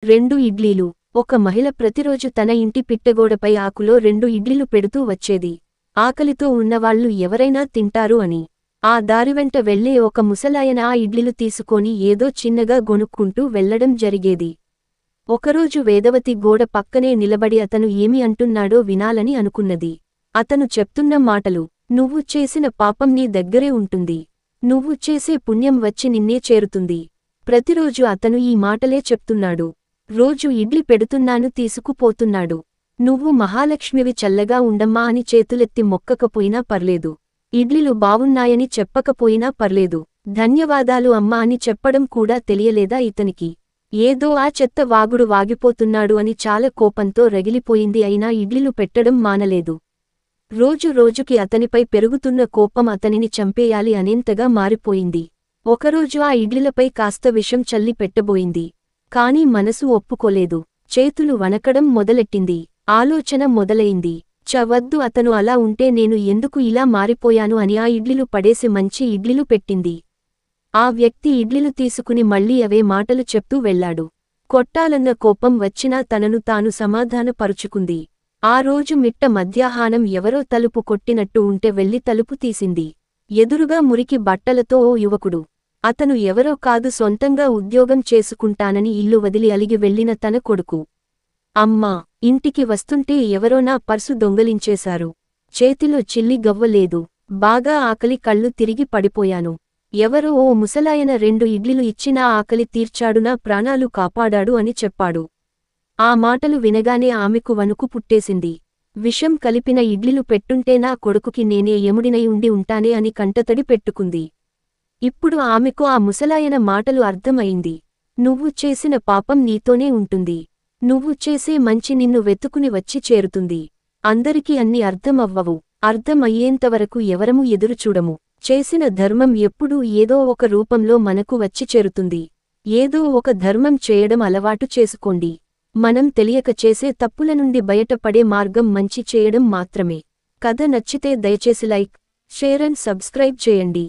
2 ఇడ్లీలు. ఒక మహిళ ప్రతిరోజు తన ఇంటి పిట్టగోడపై ఆకులో 2 ఇడ్లీలు పెడుతూ వచ్చేది. ఆకలితో ఉన్నవాళ్లు ఎవరైనా తింటారు అని. ఆ దారివెంట వెళ్లే ఒక ముసలాయన ఆ ఇడ్లీలు తీసుకొని ఏదో చిన్నగా గొనుక్కుంటూ వెళ్లడం జరిగేది. ఒకరోజు వేదవతి గోడ పక్కనే నిలబడి అతను ఏమి అంటున్నాడో వినాలని అనుకున్నది. అతను చెప్తున్న మాటలు, "నువ్వు చేసిన పాపం నీ దగ్గరే ఉంటుంది. నువ్వు చేసే పుణ్యం వచ్చి నిన్నే చేరుతుంది." ప్రతిరోజు అతను ఈ మాటలే చెప్తున్నాడు. రోజు ఇడ్లీ పెడుతున్నాను తీసుకుపోతున్నాడు. "నువ్వు మహాలక్ష్మివి చల్లగా ఉండమ్మా అని చేతులెత్తి మొక్కకపోయినా పర్లేదు. ఇడ్లీలు బావున్నాయని చెప్పకపోయినా పర్లేదు. ధన్యవాదాలు అమ్మా అని చెప్పడం కూడా తెలియలేదా ఇతనికి? ఏదో ఆ చెత్త వాగుడు వాగిపోతున్నాడు అని చాలా కోపంతో రగిలిపోయింది. అయినా ఇడ్లీలు పెట్టడం మానలేదు. రోజు రోజుకి అతనిపై పెరుగుతున్న కోపం అతనిని చంపేయాలి అనేంతగా మారిపోయింది. ఒకరోజు ఆ ఇడ్లీలపై కాస్త విషం చల్లి పెట్టబోయింది. కాని మనసు ఒప్పుకోలేదు. చేతులు వణకడం మొదలెట్టింది. ఆలోచన మొదలైంది. వద్దు, అతను అలా ఉంటే నేను ఎందుకు ఇలా మారిపోయాను అని ఆ ఇడ్లీలు పడేసి మంచి ఇడ్లీలు పెట్టింది. ఆ వ్యక్తి ఇడ్లీలు తీసుకుని మళ్లీ అవే మాటలు చెప్తూ వెళ్లాడు. కొట్టాలన్న కోపం వచ్చినా తనను తాను సమాధానపరుచుకుంది. ఆ రోజు మిట్ట మధ్యాహ్నం ఎవరో తలుపు కొట్టినట్టు ఉంటే వెళ్లి తలుపు తీసింది. ఎదురుగా మురికి బట్టలతో ఓ యువకుడు. అతను ఎవరో కాదు, సొంతంగా ఉద్యోగం చేసుకుంటానని ఇల్లు వదిలి అలిగి వెళ్లిన తన కొడుకు. "అమ్మా, ఇంటికి వస్తుంటే ఎవరో నా పర్సు దొంగలించేశారు. చేతిలో చిల్లి గవ్వలేదు. బాగా ఆకలి, కళ్ళు తిరిగి పడిపోయాను. ఎవరో ఓ ముసలాయన 2 ఇడ్లీలు ఇచ్చినా ఆకలి తీర్చాడు, నా ప్రాణాలు కాపాడాడు" అని చెప్పాడు. ఆ మాటలు వినగానే ఆమెకు వణుకు పుట్టేసింది. విషం కలిపిన ఇడ్లీలు పెట్టుంటే నా కొడుకుకి నేనే యముడినై ఉండి ఉంటానే అని కంటతడి పెట్టుకుంది. ఇప్పుడు ఆమెకు ఆ ముసలాయన మాటలు అర్థమయింది. "నువ్వు చేసిన పాపం నీతోనే ఉంటుంది. నువ్వు చేసే మంచి నిన్ను వెతుకుని వచ్చి చేరుతుంది. అందరికీ అన్ని అర్థం అవ్వవు. అర్థం అయ్యేంతవరకు ఎవరమూ ఎదురుచూడము. చేసిన ధర్మం ఎప్పుడూ ఏదో ఒక రూపంలో మనకు వచ్చి చేరుతుంది. ఏదో ఒక ధర్మం చేయడం అలవాటు చేసుకోండి. మనం తెలియక చేసే తప్పుల నుండి బయటపడే మార్గం మంచి చేయడం మాత్రమే." కథ నచ్చితే దయచేసి లైక్, షేర్ అండ్ సబ్స్క్రైబ్ చేయండి.